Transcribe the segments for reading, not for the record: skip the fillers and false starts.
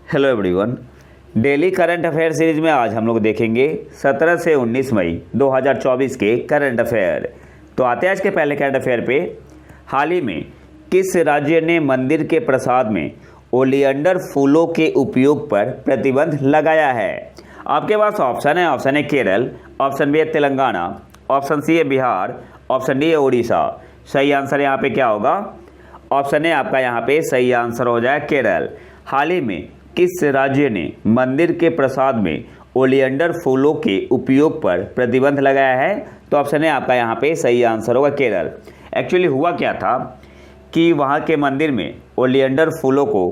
Hello everyone. Daily current affair series में आज हम लोग देखेंगे 17 से 19 मई 2024 के करंट अफेयर। तो आते हैं आज के पहले करंट अफेयर पे। हाल ही में किस राज्य ने मंदिर के प्रसाद में ओलियंडर फूलों के उपयोग पर प्रतिबंध लगाया है? आपके पास ऑप्शन है। Option A Kerala, option B है तेलंगाना, ऑप्शन सी है बिहार, ऑप्शन डी है उड़ीसा। सही आंसर यहाँ पे क्या होगा? ऑप्शन ए आपका यहाँ पे सही आंसर हो जाए केरल। हाल ही में किस राज्य ने मंदिर के प्रसाद में ओलियंडर फूलों के उपयोग पर प्रतिबंध लगाया है? तो ऑप्शन ए आपका यहाँ पे सही आंसर होगा केरल। एक्चुअली हुआ क्या था कि वहाँ के मंदिर में ओलियंडर फूलों को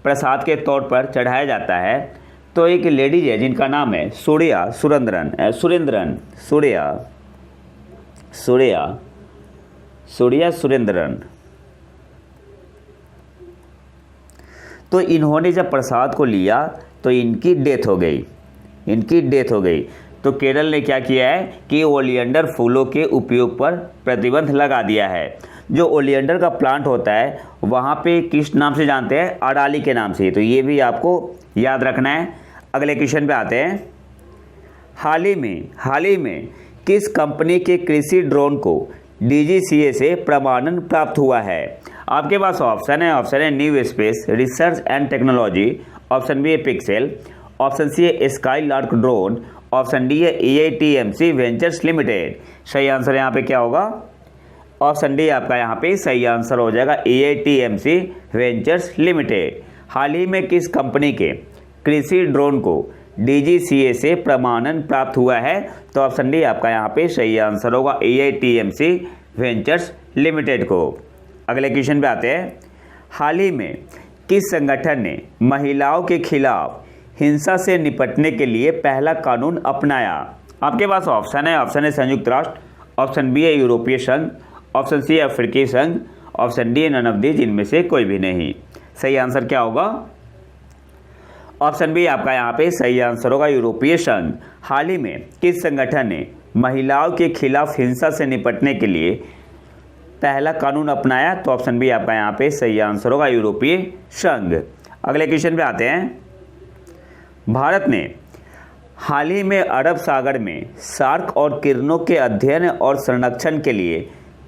प्रसाद के तौर पर चढ़ाया जाता है। तो एक लेडीज है जिनका नाम है सुरेंद्रन। तो इन्होंने जब प्रसाद को लिया तो इनकी डेथ हो गई। तो केरल ने क्या किया है कि ओलियंडर फूलों के उपयोग पर प्रतिबंध लगा दिया है। जो ओलियंडर का प्लांट होता है वहाँ पे किस नाम से जानते हैं? अडाली के नाम से। तो ये भी आपको याद रखना है। अगले क्वेश्चन पे आते हैं। हाल ही में किस कंपनी के कृषि ड्रोन को DGCA से प्रमाणन प्राप्त हुआ है? आपके पास ऑप्शन है। ऑप्शन है new space research and technology, option B है पिक्सेल, ऑप्शन सी है स्काईलार्क ड्रोन, ऑप्शन डी है AITMC वेंचर्स लिमिटेड। सही आंसर यहाँ पे क्या होगा? ऑप्शन डी आपका यहाँ पे सही आंसर हो जाएगा AITMC वेंचर्स लिमिटेड। हाल ही में किस कंपनी के कृषि ड्रोन को DGCA से प्रमाणन प्राप्त हुआ है? तो ऑप्शन डी आपका यहाँ पे सही आंसर होगा AITMC वेंचर्स लिमिटेड को। अगले क्वेश्चन पे आते हैं। हाल ही में किस संगठन ने महिलाओं के खिलाफ हिंसा से निपटने के लिए पहला कानून अपनाया? आपके पास ऑप्शन है। ऑप्शन है संयुक्त राष्ट्र, ऑप्शन बी है यूरोपीय संघ, ऑप्शन सी है अफ्रीकी संघ, ऑप्शन डी है नन ऑफ दीज, इनमें से कोई भी नहीं। सही आंसर क्या होगा? ऑप्शन बी आपका यहाँ पे सही आंसर होगा यूरोपीय संघ। हाल ही में किस संगठन ने महिलाओं के खिलाफ हिंसा से निपटने के लिए पहला कानून अपनाया? तो ऑप्शन बी आपका यहाँ पे सही आंसर होगा यूरोपीय संघ। अगले क्वेश्चन पे आते हैं। भारत ने हाल ही में अरब सागर में शार्क और किरणों के अध्ययन और संरक्षण के लिए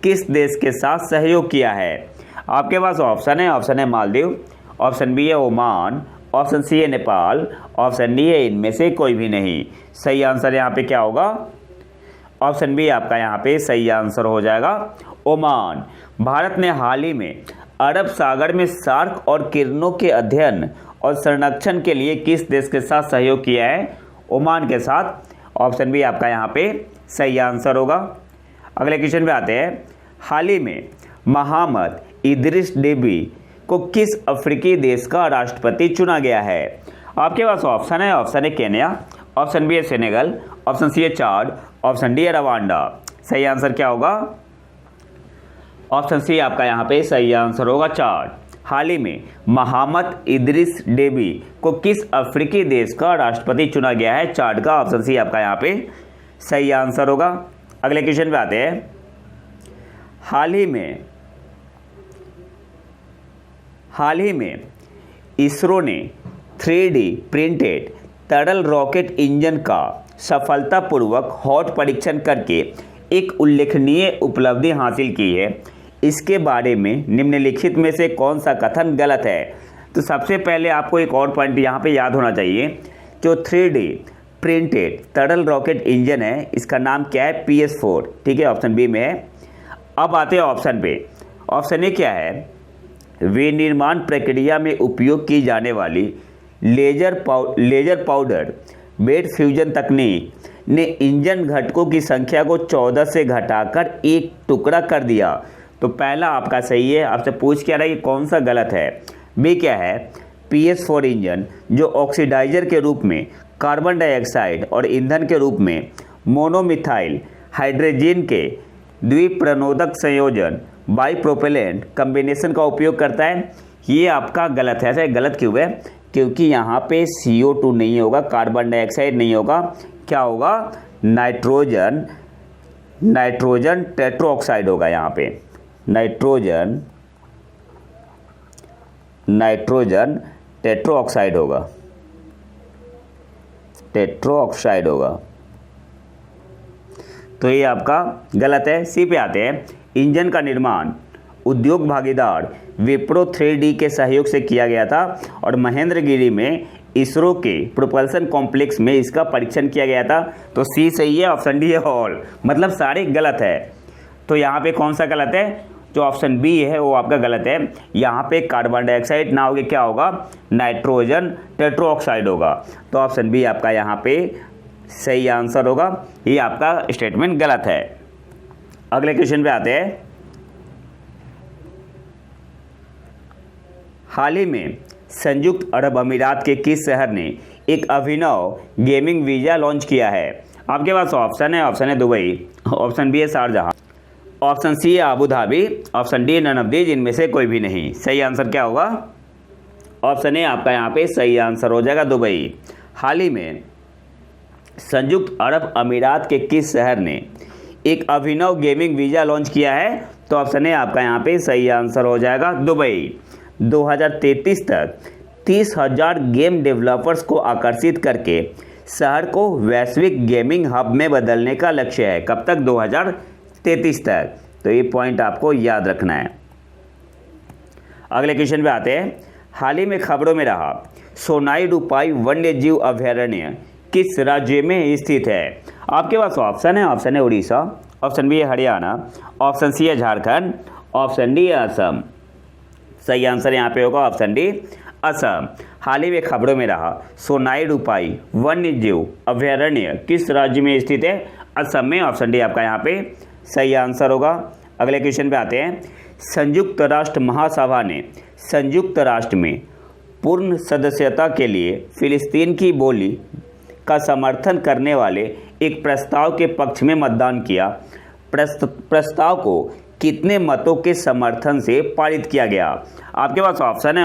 किस देश के साथ सहयोग किया है? आपके पास ऑप्शन है। ऑप्शन है मालदीव, ऑप्शन बी है ओमान, ऑप्शन सी है नेपाल, ऑप्शन डी है इनमें से कोई भी नहीं। सही आंसर यहाँ पे क्या होगा? ऑप्शन बी आपका यहाँ पे सही आंसर हो जाएगा ओमान। भारत ने हाल ही में अरब सागर में शार्क और किरणों के अध्ययन और संरक्षण के लिए किस देश के साथ सहयोग किया है? ओमान के साथ। ऑप्शन बी आपका यहाँ पे सही आंसर होगा। अगले क्वेश्चन पे आते हैं। हाल ही में मोहम्मद इदरिस डेबी को किस अफ्रीकी देश का राष्ट्रपति चुना गया है? आपके पास ऑप्शन है। ऑप्शन है केन्या, ऑप्शन बी है सेनेगल, ऑप्शन सी है चाड, ऑप्शन डी है रवांडा। सही आंसर क्या होगा? ऑप्शन सी आपका यहाँ पे सही आंसर होगा चाड। हाल ही में मोहम्मद इदरिस डेबी को किस अफ्रीकी देश का राष्ट्रपति चुना गया है? चाड का। ऑप्शन सी आपका यहाँ पे सही आंसर होगा। अगले क्वेश्चन पे आते हैं। हाल ही में इसरो ने 3D प्रिंटेड तरल रॉकेट इंजन का सफलतापूर्वक हॉट परीक्षण करके एक उल्लेखनीय उपलब्धि हासिल की है। इसके बारे में निम्नलिखित में से कौन सा कथन गलत है? तो सबसे पहले आपको एक और पॉइंट यहाँ पे याद होना चाहिए। जो 3D प्रिंटेड तरल रॉकेट इंजन है इसका नाम क्या है? PS4। ठीक है, ऑप्शन बी में है। अब आते हैं ऑप्शन पे। ऑप्शन ए क्या है? विनिर्माण प्रक्रिया में उपयोग की जाने वाली लेजर पाउडर बेड फ्यूजन तकनीक ने इंजन घटकों की संख्या को 14 से घटाकर एक टुकड़ा कर दिया। तो पहला आपका सही है। आपसे पूछ क्या रहा है कि कौन सा गलत है? बी क्या है? PS4 इंजन जो ऑक्सीडाइजर के रूप में कार्बन डाइऑक्साइड और ईंधन के रूप में मोनोमिथाइल हाइड्रोजन के द्विप्रणोदक संयोजन बाईप्रोपेलेंट कॉम्बिनेशन का उपयोग करता है, ये आपका गलत है। ऐसा गलत क्यों है? क्योंकि यहाँ पे CO2 नहीं होगा, कार्बन डाइऑक्साइड नहीं होगा, क्या होगा? नाइट्रोजन टेट्रोऑक्साइड होगा। यहाँ पे नाइट्रोजन टेट्रो ऑक्साइड होगा, टेट्रो ऑक्साइड होगा। तो ये आपका गलत है। सी पे आते हैं। इंजन का निर्माण उद्योग भागीदार विप्रो 3D के सहयोग से किया गया था और महेंद्रगिरी में इसरो के प्रोपल्सन कॉम्प्लेक्स में इसका परीक्षण किया गया था। तो सी सही है, ऑप्शन डी है ऑल, मतलब सारे गलत है। तो यहाँ पे कौन सा गलत है? जो ऑप्शन बी है वो आपका गलत है। यहाँ पे कार्बन डाइऑक्साइड ना होगा, क्या होगा? नाइट्रोजन टेट्रो ऑक्साइड होगा। तो ऑप्शन बी आपका यहाँ पे सही आंसर होगा। ये आपका स्टेटमेंट गलत है। अगले क्वेश्चन पे आते हैं। हाल ही में संयुक्त अरब अमीरात के किस शहर ने एक अभिनव गेमिंग वीज़ा लॉन्च किया है? आपके पास ऑप्शन है दुबई, ऑप्शन बी है शारजहां, ऑप्शन सी है Abu Dhabi, option D none of these, इनमें से कोई भी नहीं। सही आंसर क्या होगा? ऑप्शन ए आपका यहाँ पे सही आंसर हो जाएगा, दुबई। हाल ही में संयुक्त अरब अमीरात के किस शहर ने एक अभिनव गेमिंग वीज़ा लॉन्च किया है? तो ऑप्शन ए आपका यहाँ पे सही आंसर हो जाएगा, दुबई। 2033 तक 30,000 गेम डेवलपर्स को आकर्षित करके शहर को वैश्विक गेमिंग हब में बदलने का लक्ष्य है। कब तक? 2033 तक। तो ये पॉइंट आपको याद रखना है। अगले क्वेश्चन पे आते हैं। हाल ही में खबरों में रहा सोनाई रूपाई वन्य जीव अभयारण्य किस राज्य में स्थित है? आपके पास ऑप्शन है उड़ीसा, ऑप्शन बी है हरियाणा, ऑप्शन सी है झारखंड, ऑप्शन डी है असम। सही आंसर यहाँ पे होगा ऑप्शन डी, असम। हाल ही में खबरों में रहा सोनाई रूपाई वन्य जीव अभयारण्य किस राज्य में स्थित है? असम में। ऑप्शन डी आपका यहाँ पे सही आंसर होगा। अगले क्वेश्चन पे आते हैं। संयुक्त राष्ट्र महासभा ने संयुक्त राष्ट्र में पूर्ण सदस्यता के लिए फिलिस्तीन की बोली का समर्थन करने वाले एक प्रस्ताव के पक्ष में मतदान किया। प्रस्ताव को कितने मतों के समर्थन से पारित किया गया? आपके पास ऑप्शन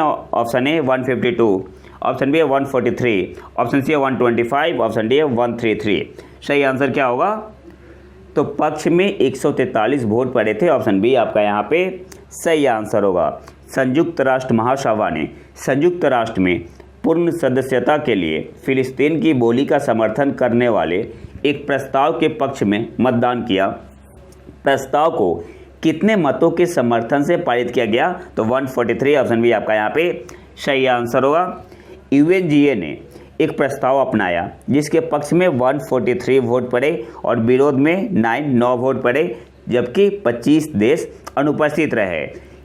ए 152, ऑप्शन बी है 143, ऑप्शन सी है 125, ऑप्शन डी है 133। सही आंसर क्या होगा? तो पक्ष में 143 वोट पड़े थे। ऑप्शन बी आपका यहाँ पे सही आंसर होगा। संयुक्त राष्ट्र महासभा ने संयुक्त राष्ट्र में पूर्ण सदस्यता के लिए फिलिस्तीन की बोली का समर्थन करने वाले एक प्रस्ताव के पक्ष में मतदान किया। प्रस्ताव को कितने मतों के समर्थन से पारित किया गया? तो 143, ऑप्शन बी आपका यहाँ पे सही आंसर होगा। यूएनजीए ने एक प्रस्ताव अपनाया जिसके पक्ष में 143 वोट पड़े और विरोध में 9 वोट पड़े, जबकि 25 देश अनुपस्थित रहे।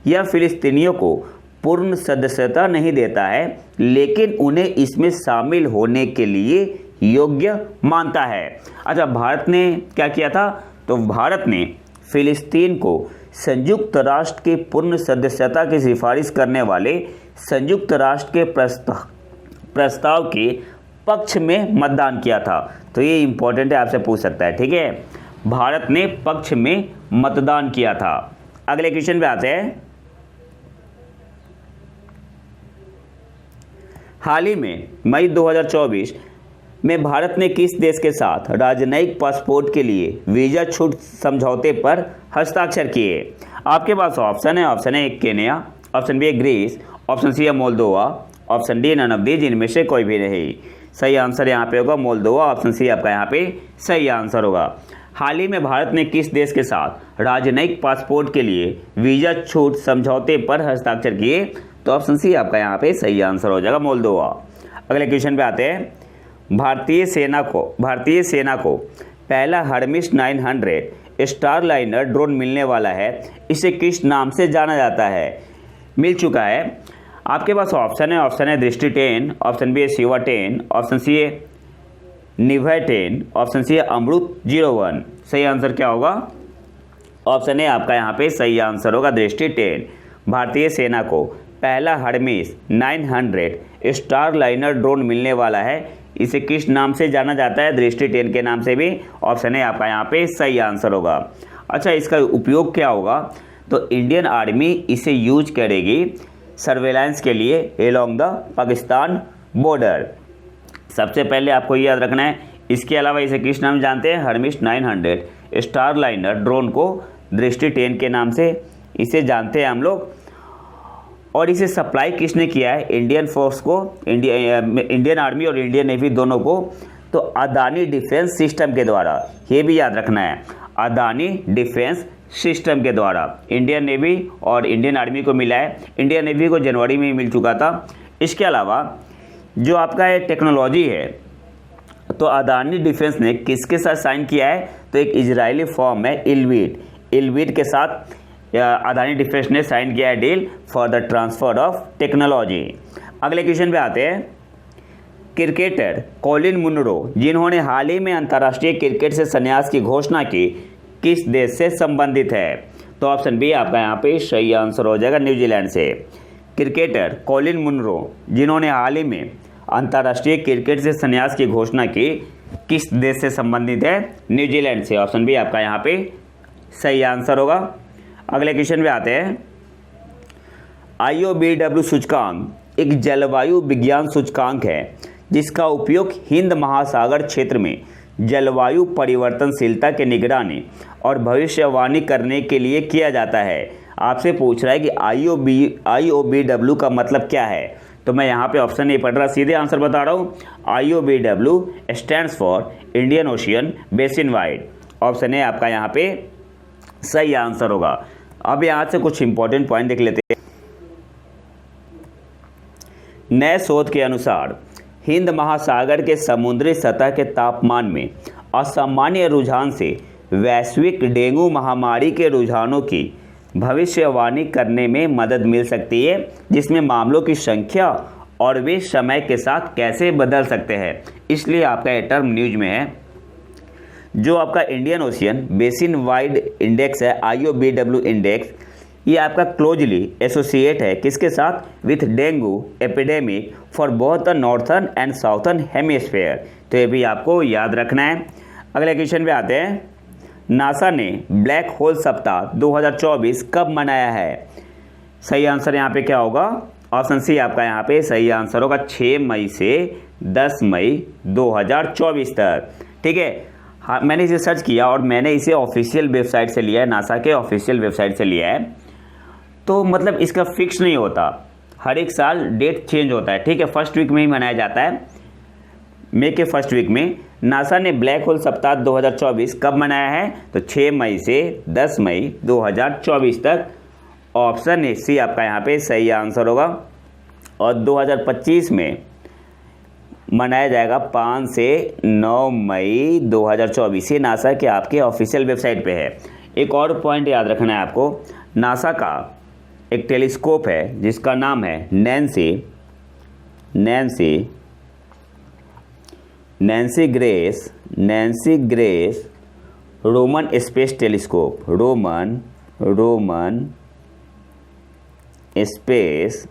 यह फिलिस्तीनियों को पूर्ण सदस्यता नहीं देता है, लेकिन उन्हें इसमें शामिल होने के लिए योग्य मानता है। अच्छा, भारत ने क्या किया था? तो भारत ने फिलिस्तीन को संयुक्त राष्ट्र के पूर्ण सदस्यता की सिफारिश करने वाले संयुक्त राष्ट्र के प्रस्ताव के पक्ष में मतदान किया था। तो ये इंपॉर्टेंट है, आपसे पूछ सकता है। ठीक है, भारत ने पक्ष में मतदान किया था। अगले क्वेश्चन पे आते हैं। हाल ही में मई 2024 में भारत ने किस देश के साथ राजनयिक पासपोर्ट के लिए वीज़ा छूट समझौते पर हस्ताक्षर किए? आपके पास ऑप्शन है केन्या, ऑप्शन बी है ग्रीस, ऑप्शन सी है Moldova, option D none of these, इनमें से कोई भी नहीं। सही आंसर यहाँ पे होगा मोल्दोवा। ऑप्शन सी आपका यहाँ पे सही आंसर होगा। हाल ही में भारत ने किस देश के साथ राजनयिक पासपोर्ट के लिए वीज़ा छूट समझौते पर हस्ताक्षर किए? तो ऑप्शन सी आपका यहाँ पे सही आंसर हो जाएगा, मोल्दोवा। अगले क्वेश्चन पे आते हैं। भारतीय सेना को पहला हर्मिस 900 स्टारलाइनर ड्रोन मिलने वाला है। इसे किस नाम से जाना जाता है? मिल चुका है। आपके पास ऑप्शन है दृष्टि 10, ऑप्शन बी है शिवा 10, ऑप्शन सी है निभय 10, ऑप्शन सी है अमृत 01। सही आंसर क्या होगा? ऑप्शन ए आपका यहाँ पे सही आंसर होगा, दृष्टि 10। भारतीय सेना को पहला हर्मिस 900 स्टारलाइनर ड्रोन मिलने वाला है। इसे किस नाम से जाना जाता है? दृष्टि 10 के नाम से भी। ऑप्शन ए आपका यहाँ पे सही आंसर होगा। अच्छा, इसका उपयोग क्या होगा? तो इंडियन आर्मी इसे यूज करेगी सर्वेलेंस के लिए एलोंग द पाकिस्तान बॉर्डर। सबसे पहले आपको याद रखना है। इसके अलावा इसे किस नाम जानते हैं? हर्मिस 900 स्टारलाइनर ड्रोन को दृष्टि 10 के नाम से इसे जानते हैं हम लोग। और इसे सप्लाई किसने किया है इंडियन फोर्स को, इंडियन आर्मी और इंडियन नेवी दोनों को, तो अदानी डिफेंस सिस्टम के द्वारा। ये भी याद रखना है, अदानी डिफेंस सिस्टम के द्वारा इंडियन नेवी और इंडियन आर्मी को मिला है। इंडियन नेवी को जनवरी में ही मिल चुका था। इसके अलावा जो आपका ये टेक्नोलॉजी है, तो अदानी डिफेंस ने किसके साथ साइन किया है, तो एक इजरायली फॉर्म है इलविट के साथ अदानी डिफेंस ने साइन किया है deal for the transfer of technology. अगले क्वेश्चन पे आते हैं। क्रिकेटर कॉलिन मुनरो, जिन्होंने हाल ही में अंतर्राष्ट्रीय क्रिकेट से संन्यास की घोषणा की, किस देश से संबंधित है, तो ऑप्शन बी आपका यहाँ पे सही आंसर हो जाएगा, न्यूजीलैंड से। क्रिकेटर कॉलिन मुनरो, जिन्होंने हाल ही में अंतर्राष्ट्रीय क्रिकेट से संन्यास की घोषणा की, किस देश से संबंधित है, न्यूजीलैंड से। ऑप्शन बी आपका यहाँ पे सही आंसर होगा। अगले क्वेश्चन पे आते हैं। IOBW सूचकांक एक जलवायु विज्ञान सूचकांक है जिसका उपयोग हिंद महासागर क्षेत्र में जलवायु परिवर्तनशीलता की निगरानी और भविष्यवाणी करने के लिए किया जाता है। आपसे पूछ रहा है कि IOBW का मतलब क्या है, तो मैं यहाँ पे ऑप्शन नहीं पढ़ रहा, सीधे आंसर बता रहा हूँ। IOBW stands for Indian ocean basin wide. Option A आपका यहाँ पे सही आंसर होगा। अब यहाँ से कुछ इंपॉर्टेंट पॉइंट देख लेते हैं। नए शोध के अनुसार हिंद महासागर के समुद्री सतह के तापमान में असामान्य रुझान से वैश्विक डेंगू महामारी के रुझानों की भविष्यवाणी करने में मदद मिल सकती है, जिसमें मामलों की संख्या और वे समय के साथ कैसे बदल सकते हैं। इसलिए आपका ये टर्म न्यूज में है। जो आपका Indian ocean basin wide index है, IOBW इंडेक्स, ये आपका क्लोजली एसोसिएट है किसके साथ, with dengue epidemic for both the northern and southern hemisphere. तो ये भी आपको याद रखना है। अगले क्वेश्चन पे आते हैं। नासा ने ब्लैक होल सप्ताह 2024 कब मनाया है? सही आंसर यहाँ पे क्या होगा? ऑप्शन सी आपका यहाँ पे सही आंसर होगा, 6 मई से 10 मई 2024 तक। ठीक है, हाँ, मैंने इसे सर्च किया और मैंने इसे ऑफिशियल वेबसाइट से लिया है, नासा के ऑफिशियल वेबसाइट से लिया है। तो मतलब इसका फिक्स नहीं होता, हर एक साल डेट चेंज होता है। ठीक है, फर्स्ट वीक में ही मनाया जाता है, मई के फर्स्ट वीक में। नासा ने ब्लैक होल सप्ताह 2024 कब मनाया है? तो 6 मई से 10 मई 2024 तक। ऑप्शन ए सी आपका यहाँ पे सही आंसर होगा। और 2025 में मनाया जाएगा 5 से 9 मई 2024। ये नासा के आपके ऑफिशियल वेबसाइट पे है। एक और पॉइंट याद रखना है आपको, नासा का एक टेलीस्कोप है जिसका नाम है Nancy grace Roman space telescope, Roman space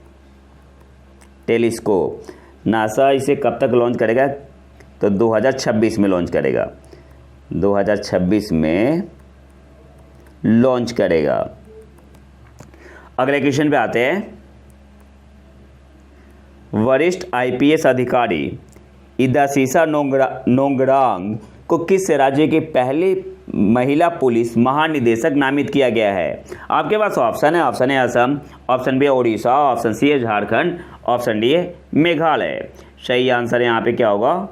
telescope. NASA इसे कब तक लॉन्च करेगा? तो 2026 में लॉन्च करेगा, 2026 में लॉन्च करेगा। अगले क्वेश्चन पे आते हैं। वरिष्ठ IPS अधिकारी इदासीसा नोंगरांग को किस राज्य की पहली महिला पुलिस महानिदेशक नामित किया गया है? आपके पास ऑप्शन है, option A Assam, option B Orissa, option C है झारखंड, ऑप्शन डी है मेघालय। सही आंसर यहाँ पे क्या होगा?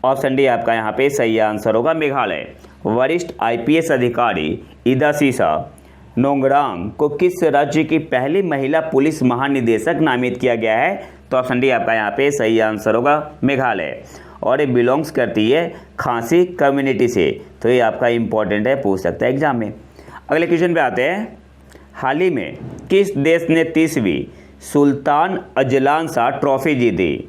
ऑप्शन डी आपका यहाँ पे सही आंसर होगा, मेघालय। वरिष्ठ IPS अधिकारी इदासीसा नोंगरांग को किस राज्य की पहली महिला पुलिस महानिदेशक नामित किया गया है? तो ऑप्शन डी आपका यहाँ पे सही आंसर होगा, मेघालय। और ये बिलोंग्स करती है खासी कम्युनिटी से, तो ये आपका इंपॉर्टेंट है, पूछ सकता है एग्जाम में। अगले क्वेश्चन पे आते हैं। हाल ही में किस देश ने 30वीं सुल्तान अजलान शाह ट्रॉफी जीती?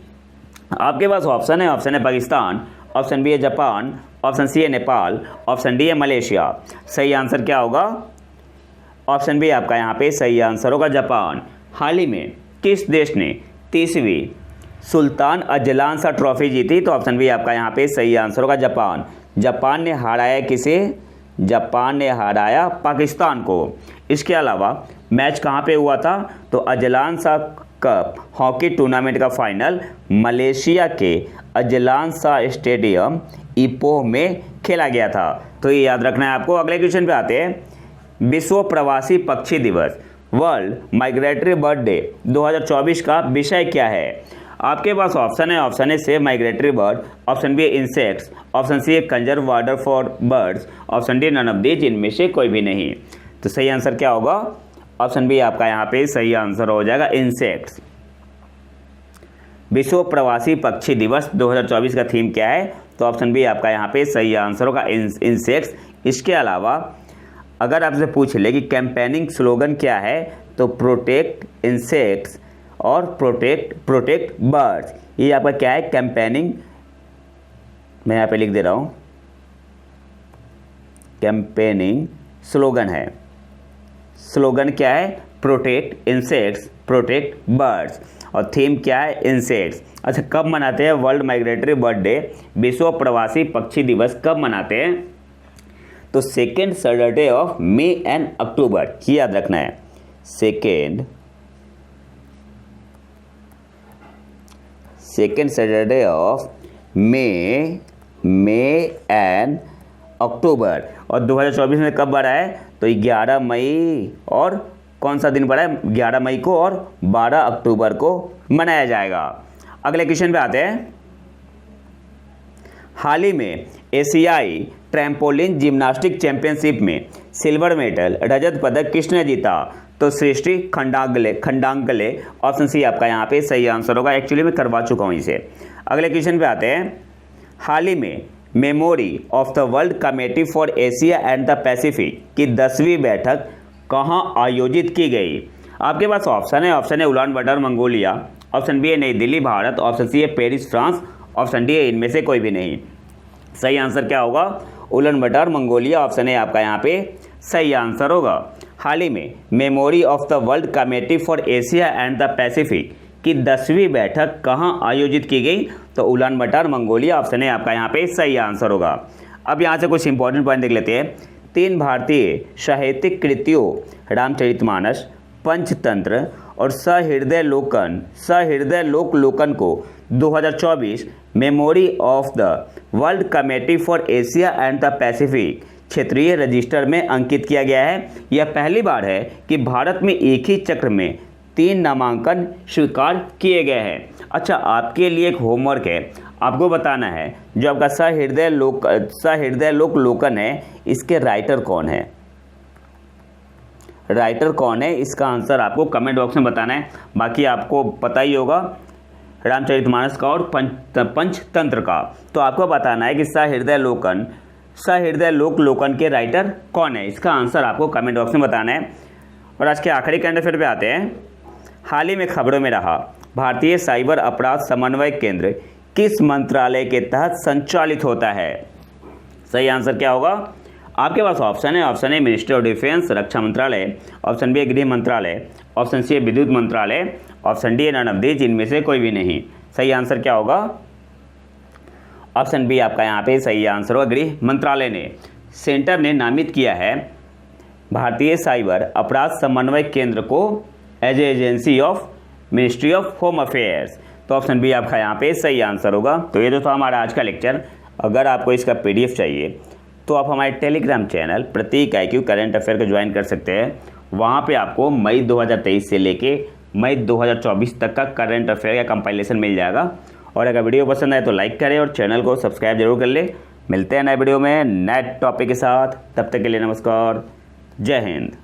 आपके पास ऑप्शन है पाकिस्तान, ऑप्शन बी है जापान, ऑप्शन सी है नेपाल, ऑप्शन डी है मलेशिया। सही आंसर क्या होगा? ऑप्शन बी आपका यहाँ पे सही आंसर होगा, जापान। हाल ही में किस देश ने 30वीं सुल्तान अजलान शाह ट्रॉफी जीती? तो ऑप्शन बी आपका यहाँ पे सही आंसर होगा, जापान। जापान ने हराया किसे? जापान ने हराया पाकिस्तान को। इसके अलावा मैच कहाँ पे हुआ था? तो Azlan Shah cup hockey tournament का फाइनल मलेशिया के अजलान शाह स्टेडियम इपोह में खेला गया था। तो ये याद रखना है आपको। अगले क्वेश्चन पे आते हैं। विश्व प्रवासी पक्षी दिवस वर्ल्ड माइग्रेटरी बर्ड डे 2024 का विषय क्या है? आपके पास ऑप्शन है, option A save migratory bird, option B insects, option C conserve water for birds, option D none of these, इनमें से कोई भी नहीं। तो सही आंसर क्या होगा? ऑप्शन बी आपका यहाँ पे सही आंसर हो जाएगा, इंसेक्ट्स। विश्व प्रवासी पक्षी दिवस 2024 का थीम क्या है? तो ऑप्शन बी आपका यहाँ पे सही आंसर होगा, इंसेक्ट्स। इसके अलावा अगर आपसे पूछ ले कि कैंपेनिंग स्लोगन क्या है, तो प्रोटेक्ट इंसेक्ट्स और प्रोटेक्ट बर्ड्स, ये आपका क्या है? कैंपेनिंग, मैं यहाँ पे लिख दे रहा हूँ, कैंपेनिंग स्लोगन है। स्लोगन क्या है? प्रोटेक्ट इंसेक्ट्स, प्रोटेक्ट बर्ड्स, और थीम क्या है? इंसेक्ट्स। अच्छा, कब मनाते हैं वर्ल्ड माइग्रेटरी बर्ड डे, विश्व प्रवासी पक्षी दिवस कब मनाते हैं? तो second Saturday of May and October, ये याद रखना है। Second Saturday of May and October. और 2024 में कब बढ़ा है? तो 11 मई, और कौन सा दिन पड़ा है? 11 मई को और 12 अक्टूबर को मनाया जाएगा। अगले क्वेश्चन पे आते हैं। हाल ही में एशियाई ट्रैम्पोलिन जिम्नास्टिक चैंपियनशिप में सिल्वर मेडल, रजत पदक किसने जीता? तो सृष्टि खंडांगले, ऑप्शन सी आपका यहाँ पे सही आंसर होगा। एक्चुअली मैं करवा चुका हूँ इसे। अगले क्वेश्चन पे आते हैं। हाल ही में memory of the world committee for Asia and the Pacific की 10वीं बैठक कहाँ आयोजित की गई? आपके पास ऑप्शन है, ऑप्शन है Ulaanbaatar Mongolia, option B है नई दिल्ली भारत, ऑप्शन सी है पेरिस फ्रांस, ऑप्शन डी है इनमें से कोई भी नहीं। सही आंसर क्या होगा? उलान बटर मंगोलिया, ऑप्शन है आपका यहाँ पे सही आंसर होगा। हाल ही में memory of the world committee for Asia and the Pacific की 10वीं बैठक कहाँ आयोजित की गई? तो उलान बटर मंगोलिया, ऑप्शन है आपका यहाँ पे सही आंसर होगा। अब यहाँ से कुछ इंपॉर्टेंट पॉइंट देख लेते हैं। 3 भारतीय साहित्यिक कृतियों रामचरितमानस, पंचतंत्र और सहृदय लोक लोकन को 2024 memory of the world committee for Asia and the Pacific क्षेत्रीय रजिस्टर में अंकित किया गया है। यह पहली बार है कि भारत में एक ही चक्र में 3 नामांकन स्वीकार किए गए हैं। अच्छा, आपके लिए एक होमवर्क है, आपको बताना है जो आपका सहृदय लोक लोकन है, इसके राइटर कौन है? राइटर कौन है, इसका आंसर आपको कमेंट बॉक्स में बताना है। बाकी आपको पता ही होगा रामचरितमानस का और पंचतंत्र का। तो आपको बताना है कि सहृदय लोक लोकन के राइटर कौन है, इसका आंसर आपको कमेंट बॉक्स में बताना है। और आज के आखिरी करंट अफेयर पे आते हैं। हाल ही में खबरों में रहा भारतीय साइबर अपराध समन्वय केंद्र किस मंत्रालय के तहत संचालित होता है? सही आंसर क्या होगा? आपके पास ऑप्शन है, option A ministry of defence, रक्षा मंत्रालय, ऑप्शन बी गृह मंत्रालय, ऑप्शन सी विद्युत मंत्रालय, option D none of these, इनमें से कोई भी नहीं। सही आंसर क्या होगा? ऑप्शन बी आपका यहाँ पे सही आंसर होगा, गृह मंत्रालय ने। सेंटर ने नामित किया है भारतीय साइबर अपराध समन्वय केंद्र को as agency of ministry of home affairs. तो ऑप्शन बी आपका यहाँ पे सही आंसर होगा। तो ये तो था हमारा आज का लेक्चर। अगर आपको इसका PDF चाहिए तो आप हमारे टेलीग्राम चैनल प्रतीक IQ करंट अफेयर को ज्वाइन कर सकते हैं। वहाँ पे आपको मई 2023 से लेके मई 2024 तक का करंट अफेयर का कंपाइलेशन मिल जाएगा। और अगर वीडियो पसंद आए तो लाइक करें और चैनल को सब्सक्राइब जरूर कर ले। मिलते हैं नए वीडियो में नए टॉपिक के साथ, तब तक के लिए नमस्कार, जय हिंद।